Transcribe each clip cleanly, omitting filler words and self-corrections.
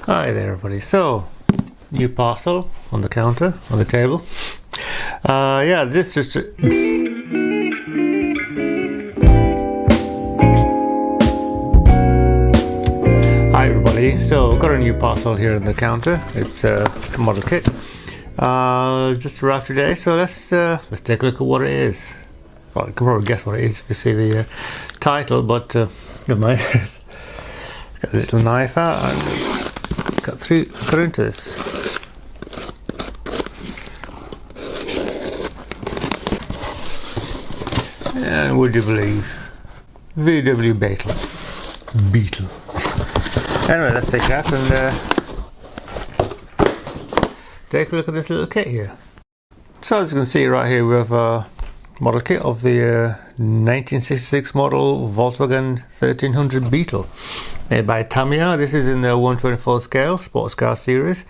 Hi there everybody. So, new parcel on the counter, on the table. Yeah, this is just... Hi everybody. So, got a new parcel here on the counter. It's a model kit. Just arrived today, so let's take a look at what it is. Well, you can probably guess what it is if you see the title, but never mind. Got a little knife out and cut into this. And would you believe, VW Beetle. Anyway, let's take it out and take a look at this little kit here. So as you can see right here, we have a model kit of the 1966 model Volkswagen 1300 Beetle, made by Tamiya. This is in the 1/24 scale sports car series,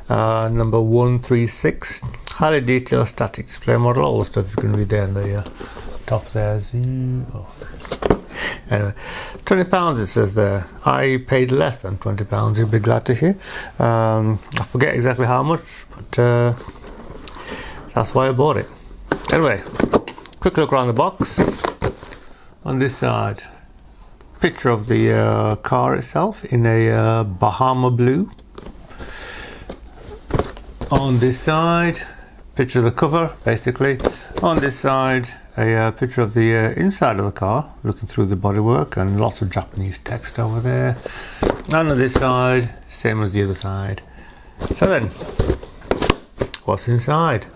number 136. Highly detailed static display model. All the stuff you can read there in the top there. Anyway, £20 it says there. I paid less than £20. You'll be glad to hear. I forget exactly how much, but that's why I bought it. Anyway, quick look around the box. On this side, picture of the car itself in a Bahama blue. On this side, picture of the cover basically. On this side, a picture of the inside of the car, looking through the bodywork, and lots of Japanese text over there. And on this side, same as the other side. So then, what's inside?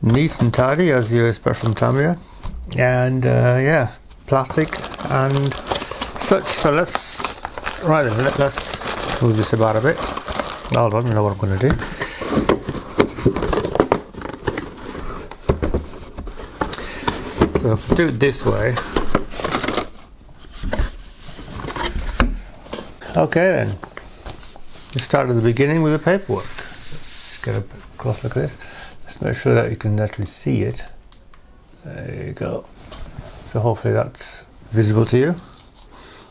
Neat and tidy, as you expect from Tamiya, and yeah, plastic and such. So let's move this about a bit. Hold on, I know what I'm going to do. So if I do it this way, okay then, let's start at the beginning with the paperwork. Let's get a close look at this. Let's make sure that you can actually see it. There you go. So hopefully that's visible to you.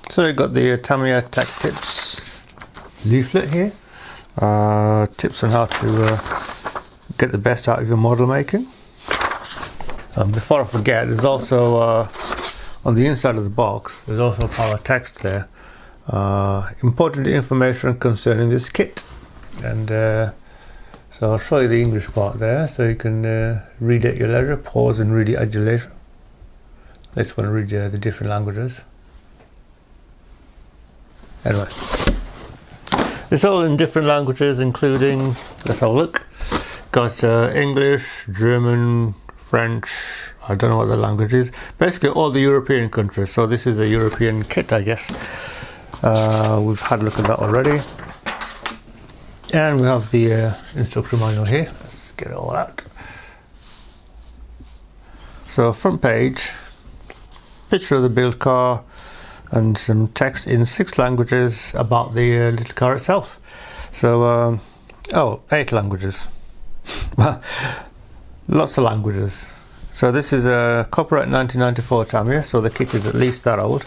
So you've got the Tamiya Tech Tips leaflet here. Tips on how to get the best out of your model making. Before I forget, there's also on the inside of the box, there's also power text there. Important information concerning this kit. And so I'll show you the English part there, so you can read at your leisure, pause and read it at your leisure. I just want to read the different languages. Anyway, it's all in different languages, including, let's have a look, got English, German, French, I don't know what the language is, basically all the European countries. So this is a European kit, I guess. We've had a look at that already. And we have the instruction manual here. Let's get it all out. So front page, picture of the build car and some text in 6 languages about the little car itself. So, 8 languages. Lots of languages. So this is a copyright 1994 Tamiya, so the kit is at least that old.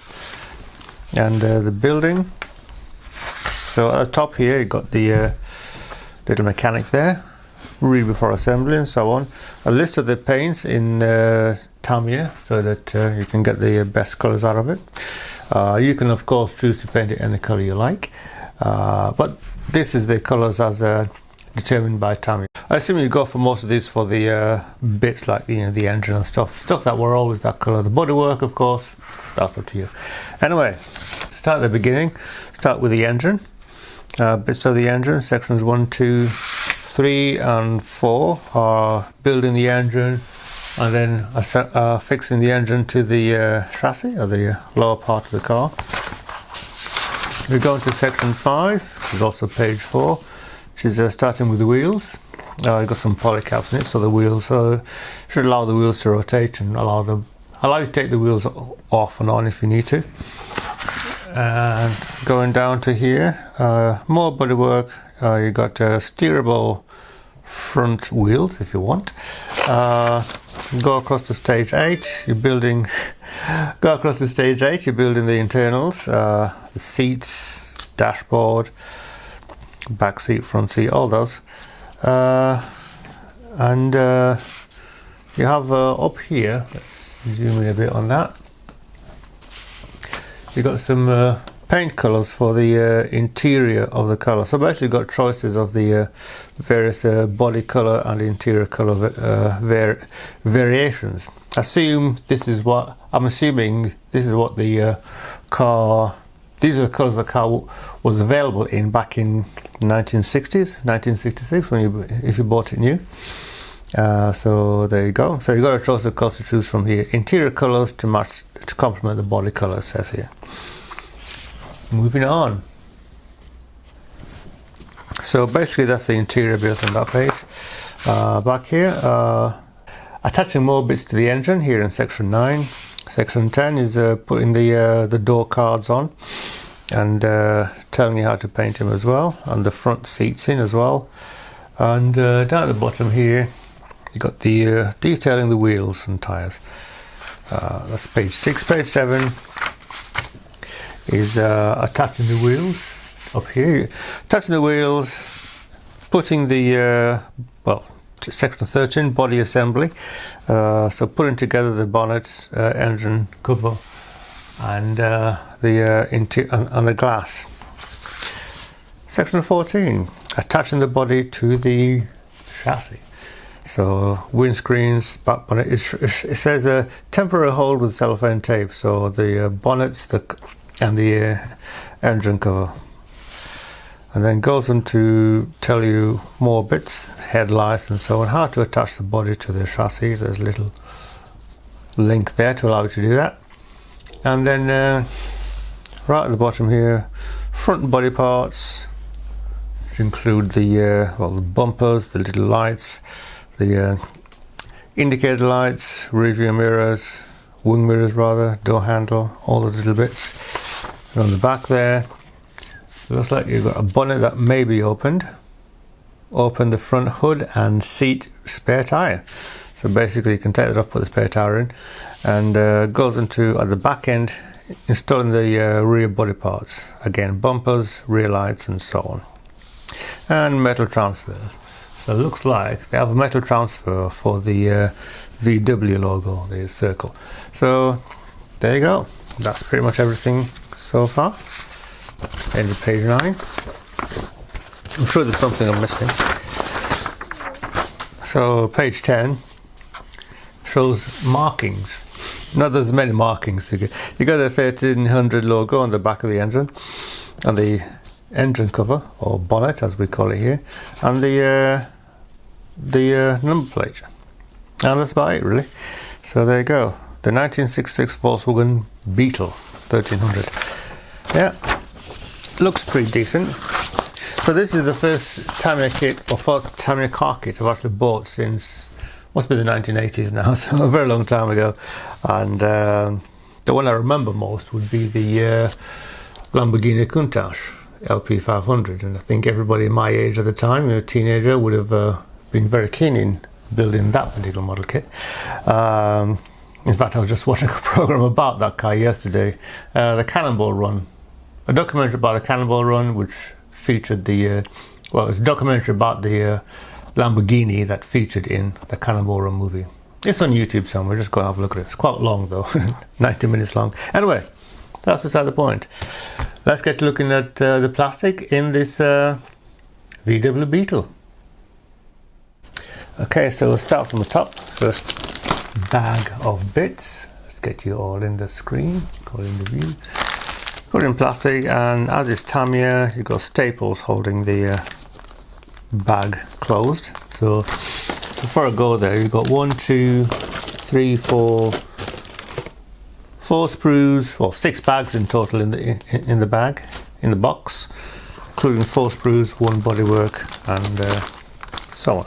And the building. So at the top here you got the little mechanic there, read before assembly and so on. A list of the paints in Tamiya, so that you can get the best colours out of it. You can of course choose to paint it any colour you like, but this is the colours as determined by Tamiya. I assume you go for most of these for the bits like the engine and stuff that were always that colour. The bodywork, of course, that's up to you. Anyway, start at the beginning. Start with the engine. Bits of the engine, sections 1, 2, 3 and 4 are building the engine and then fixing the engine to the chassis or the lower part of the car. We go into section 5, which is also page 4, which is starting with the wheels. You've got some polycaps in it, so the wheels should allow the wheels to rotate and allow you to take the wheels off and on if you need to. And going down to here, more bodywork. You got steerable front wheels if you want. go across to stage 8. You're building. Go across to stage 8. You're building the internals, the seats, dashboard, back seat, front seat, all those. And you have up here. Let's zoom in a bit on that. You've got some paint colours for the interior of the colour. So basically you've got choices of the various body colour and interior colour variations. I'm assuming this is what the car, these are the colours the car was available in back in 1966 if you bought it new. So there you go. So you've got a choice of colours to choose from here. Interior colours to match, to complement the body colour, it says here. Moving on. So basically that's the interior built on that page. Back here, attaching more bits to the engine here in section 9. Section 10 is putting the door cards on and telling you how to paint them as well, and the front seats in as well. And down at the bottom here you got the detailing the wheels and tyres. That's page 6. Page 7 is attaching the wheels up here. Attaching the wheels, putting the section 13 body assembly. So putting together the bonnet, engine cover, and the interior and the glass. Section 14, attaching the body to the chassis. So windscreens, back bonnet. It says a temporary hold with cellophane tape. So the bonnets, and the engine cover, and then goes on to tell you more bits, headlights and so on, how to attach the body to the chassis. There's a little link there to allow you to do that. And then right at the bottom here, front body parts, which include the the bumpers, the little lights, the indicator lights, rear view mirrors, wing mirrors rather, door handle, all the little bits. And on the back there, it looks like you've got a bonnet that may be opened. Open the front hood and seat spare tyre. So basically you can take that off, put the spare tyre in, and goes into, at the back end, installing the rear body parts. Again, bumpers, rear lights and so on. And metal transfer. So it looks like they have a metal transfer for the VW logo, the circle. So there you go. That's pretty much everything so far. End of page 9. I'm sure there's something I'm missing. So page 10 shows markings. Not there's many markings. You got the 1300 logo on the back of the engine, and the engine cover, or bonnet as we call it here, and the number plate. And that's about it really. So there you go. The 1966 Volkswagen Beetle 1300. Yeah, looks pretty decent. So this is the first Tamiya kit, or first Tamiya car kit I've actually bought since, must be the 1980s now, so a very long time ago. And the one I remember most would be the Lamborghini Countach LP500, and I think everybody my age at the time, a teenager, would have been very keen in building that particular model kit. In fact, I was just watching a program about that car yesterday, the Cannonball Run, a documentary about a Cannonball Run, which featured the it's a documentary about the Lamborghini that featured in the Cannonball Run movie. It's on YouTube somewhere, just go and have a look at it. It's quite long though, 90 minutes long. Anyway, that's beside the point. Let's get looking at the plastic in this VW Beetle. Okay, so we'll start from the top. First bag of bits. Let's get you all in the screen, all in the view. Put in plastic, and as is Tamiya, you've got staples holding the bag closed. So before I go there, you've got 1, 2, 3, 4 sprues, well 6 bags in total in the bag, in the box, including 4 sprues, 1 bodywork, and so on.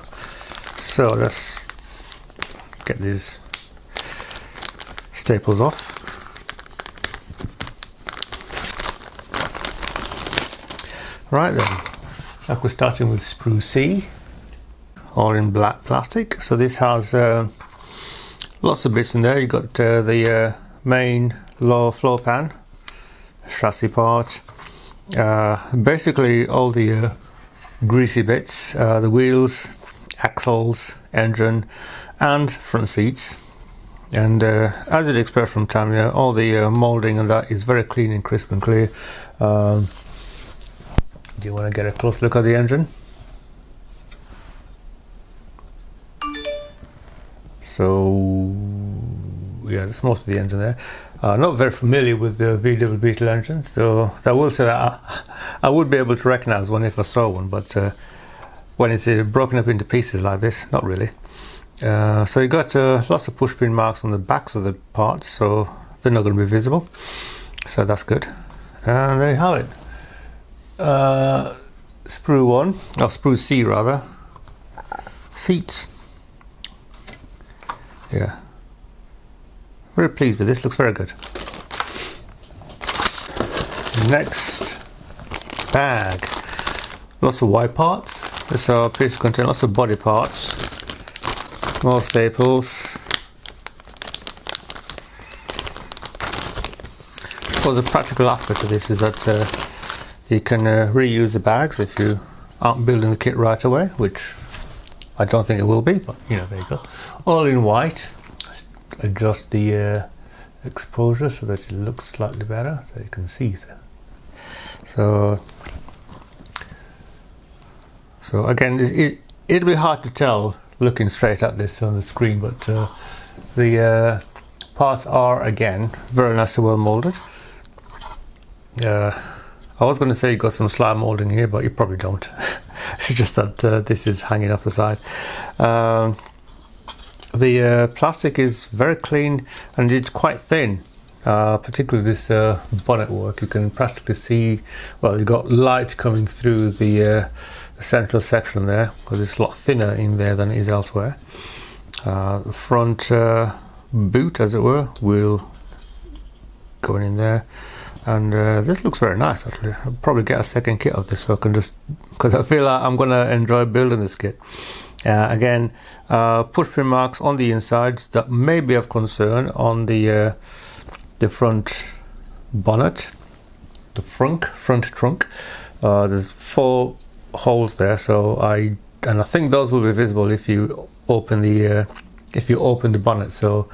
So let's get these staples off. Right then, like we're starting with sprue C, all in black plastic. So this has Lots of bits in there. You got the main lower floor pan, chassis part, basically all the greasy bits, the wheels, axles, engine and front seats. And as you'd expect from Tamiya, all the moulding and that is very clean and crisp and clear. Do you want to get a close look at the engine? So yeah, that's most of the engine there. Not very familiar with the VW Beetle engine, so I will say that I would be able to recognise one if I saw one, but when it's broken up into pieces like this, not really. So you got lots of push pin marks on the backs of the parts, so they're not going to be visible, so that's good. And there you have it. Sprue 1, or Sprue C rather, seats. Yeah, very pleased with this, looks very good. Next bag, lots of white parts. This piece contains lots of body parts, more staples. Well, the practical aspect of this is that you can reuse the bags if you aren't building the kit right away, which I don't think it will be, but you know, there you go. All in white. Adjust the exposure so that it looks slightly better, so you can see. So again, it'll be hard to tell looking straight at this on the screen, but the parts are again very nice and well molded. I was going to say you got some slide molding here, but you probably don't. It's just that this is hanging off the side. The plastic is very clean and it's quite thin, particularly this bonnet work. You can practically see, well, you've got light coming through the central section there, because it's a lot thinner in there than it is elsewhere. The front boot, as it were, wheel going in there. And this looks very nice actually. I'll probably get a second kit of this, so I can just, because I feel like I'm going to enjoy building this kit. Again, push pin marks on the insides that may be of concern on the front bonnet, the front trunk. There's 4 holes there, so I think those will be visible if you open the bonnet. So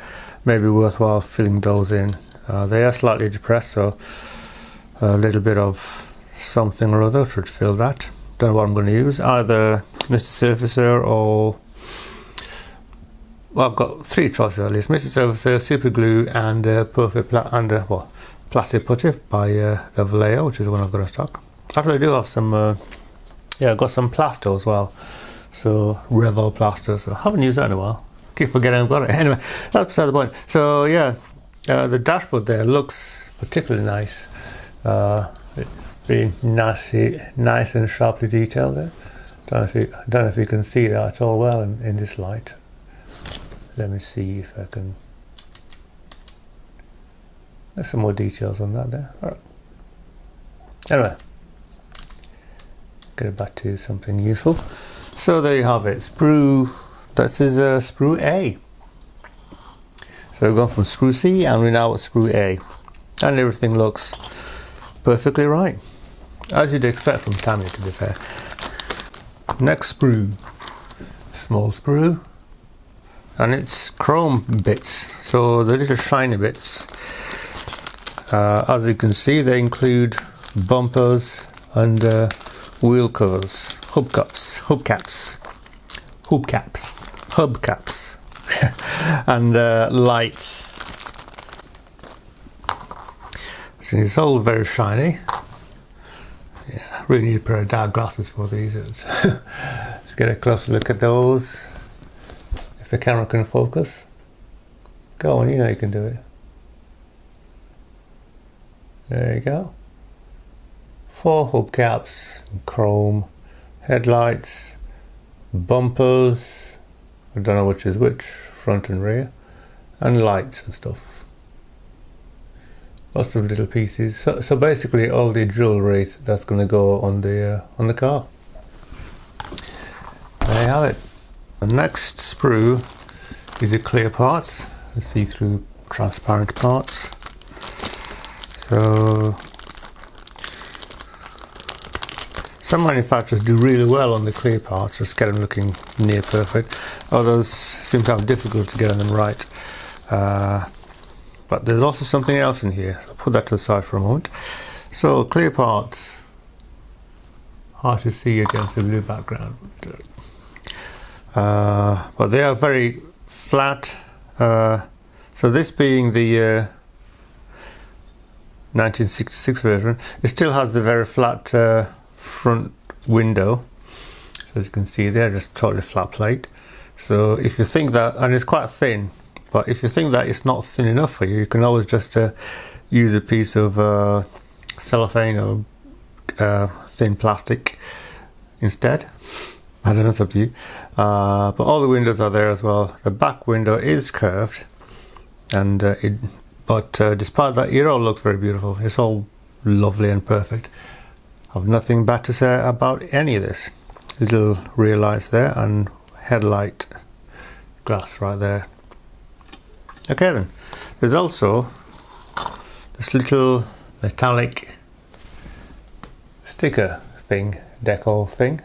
maybe worthwhile filling those in. They are slightly depressed, so a little bit of something or other should fill that. Don't know what I'm going to use, either Mr. Surfacer or, well, I've got 3 choices at least: Mr. Surfacer, super glue, and perfect plastic putty by the Vallejo, which is the one I've got in stock. Actually, I do have some, I've got some plaster as well, so Revel plaster. So I haven't used that in a while. Keep forgetting I've got it. Anyway, that's beside the point. So yeah. The dashboard there looks particularly nice, very nice and sharply detailed there. Don't know if you can see that at all well in this light. Let me see if I can. There's some more details on that there. All right. Anyway, get it back to something useful. So there you have it. Sprue. That is Sprue A. So we've gone from Sprue C and we're now at Sprue A, and everything looks perfectly right, as you'd expect from Tamiya, to be fair. Next sprue, small sprue, and it's chrome bits, so the little shiny bits. As you can see, they include bumpers and wheel covers, hubcaps, and lights. So it's all very shiny. Yeah, really need a pair of dark glasses for these. Let's get a closer look at those. If the camera can focus. Go on, you know you can do it. There you go. 4 hubcaps, chrome, headlights, bumpers, I don't know which is which, front and rear, and lights and stuff. Lots of little pieces. So basically all the jewellery that's going to go on the car. There you have it. The next sprue is a clear part, the see-through transparent parts. So some manufacturers do really well on the clear parts, just get them looking near perfect. Others seem to have difficulty getting them right. But there's also something else in here. I'll put that to the side for a moment. So clear parts, hard to see against the blue background. But they are very flat. So this being the 1966 version, it still has the very flat front window. So as you can see there, just totally flat plate. So if you think that, and it's quite thin, but if you think that it's not thin enough for you, you can always just use a piece of cellophane or thin plastic instead. I don't know, it's up to you. But all the windows are there as well. The back window is curved, and despite that, it all looks very beautiful. It's all lovely and perfect. I've nothing bad to say about any of this. Little rear lights there and headlight glass right there. Okay then, there's also this little metallic sticker thing, decal thing.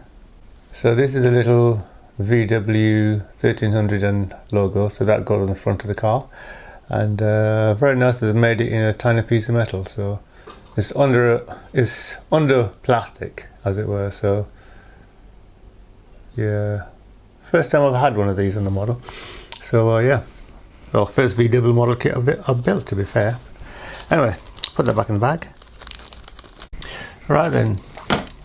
So this is a little VW 1300 and logo, so that goes on the front of the car, and very nice that they've made it in a tiny piece of metal. So it's under plastic, as it were. So yeah, first time I've had one of these on the model. So yeah, well, first VW model kit I've built, to be fair. Anyway, put that back in the bag. Right then,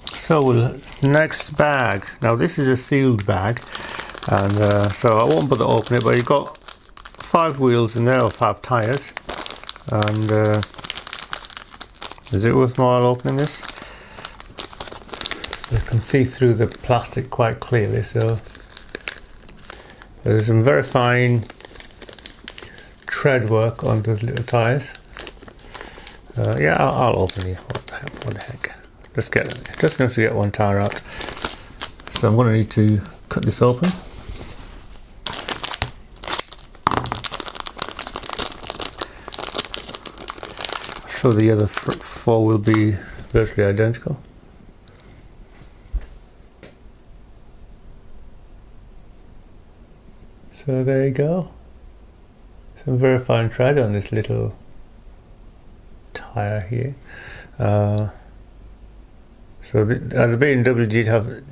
so next bag. Now this is a sealed bag, and so I won't bother open it, but you've got 5 wheels in there, or 5 tyres, and is it worthwhile opening this? You can see through the plastic quite clearly, so there's some very fine tread work on those little tyres. Yeah, I'll open it. What the heck? Just enough to get one tyre out. So I'm going to need to cut this open. I'm sure the other 4 will be virtually identical. So there you go. Some very fine tread on this little tyre here. So the BMW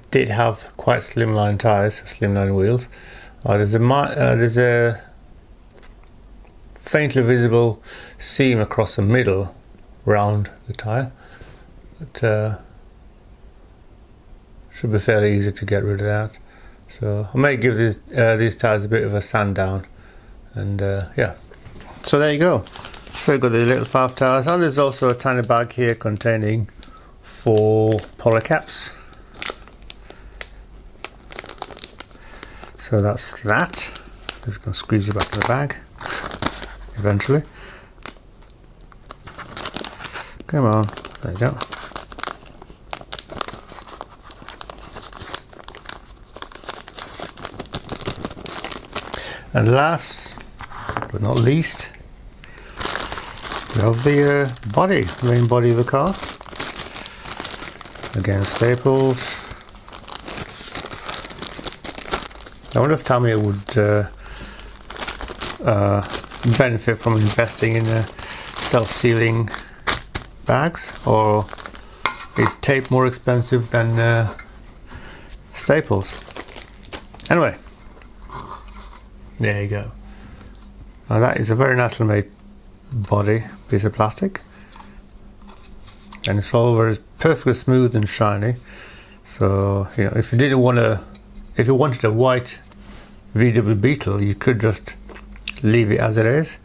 did have quite slimline tyres, slimline wheels. There's a faintly visible seam across the middle round the tyre, but should be fairly easy to get rid of that. So I may give these tyres a bit of a sand down, and yeah. So there you go. So you've got the little 5 tyres, and there's also a tiny bag here containing 4 poly caps. So that's that. Just going to squeeze it back in the bag eventually. Come on, there you go. And last but not least, we have the main body of the car. Again, staples. I wonder if Tamiya would benefit from investing in self-sealing bags, or is tape more expensive than staples? Anyway, there you go. Now that is a very nicely made body piece of plastic, and it's all very perfectly smooth and shiny. So you know, if you wanted a white VW Beetle, you could just leave it as it is.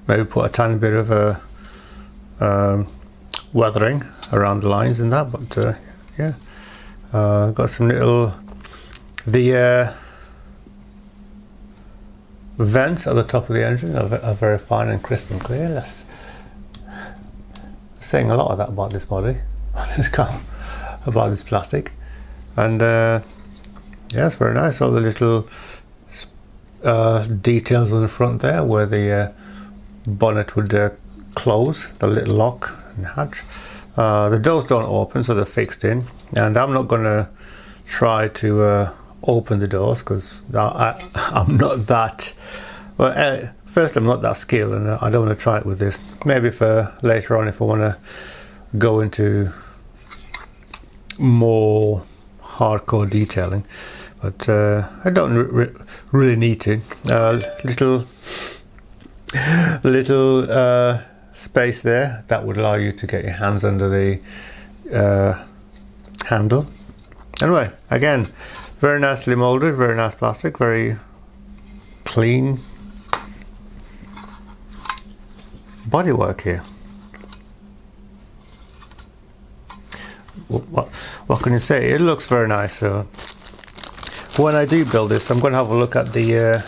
Maybe put a tiny bit of weathering around the lines and that. But yeah, got some little vents at the top of the engine are very fine and crisp and clear. That's saying a lot about this body, this car, about this plastic. And yeah, it's very nice. All the little details on the front there where the bonnet would close, the little lock and hatch. The doors don't open, so they're fixed in, and I'm not going to try to open the doors because I'm not that well. Firstly, I'm not that skilled, and I don't want to try it with this. Maybe for later on, if I want to go into more hardcore detailing, but I don't really need to. Little space there that would allow you to get your hands under the handle. Anyway, again, very nicely molded, very nice plastic, very clean bodywork here. What can you say? It looks very nice. So when I do build this, I'm going to have a look at the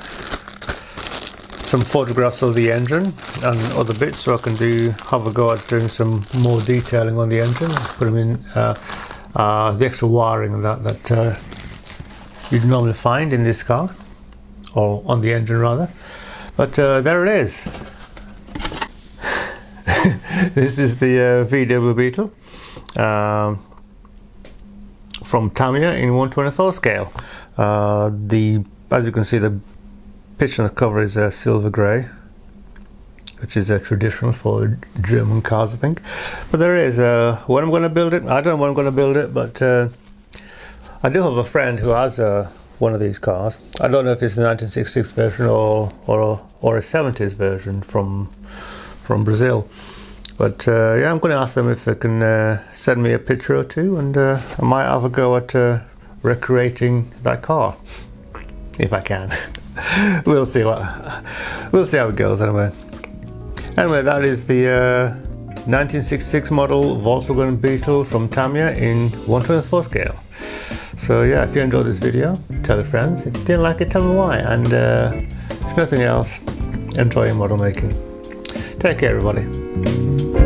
some photographs of the engine and other bits, so I can have a go at doing some more detailing on the engine. Put them in the extra wiring that you'd normally find in this car, or on the engine rather. But there it is. This is the VW Beetle from Tamiya in 1/24 scale. As you can see, the pitch on the cover is silver grey, which is traditional for German cars, I think. But there is when I'm going to build it. I don't know when I'm going to build it, but I do have a friend who has one of these cars. I don't know if it's a 1966 version or a 70s version from Brazil. But yeah, I'm going to ask them if they can send me a picture or two, and I might have a go at recreating that car if I can. We'll see how it goes anyway. Anyway, that is the 1966 model Volkswagen Beetle from Tamiya in 1/24 scale. So yeah, if you enjoyed this video, tell your friends. If you didn't like it, tell me why. And if nothing else, enjoy your model making. Take care, everybody.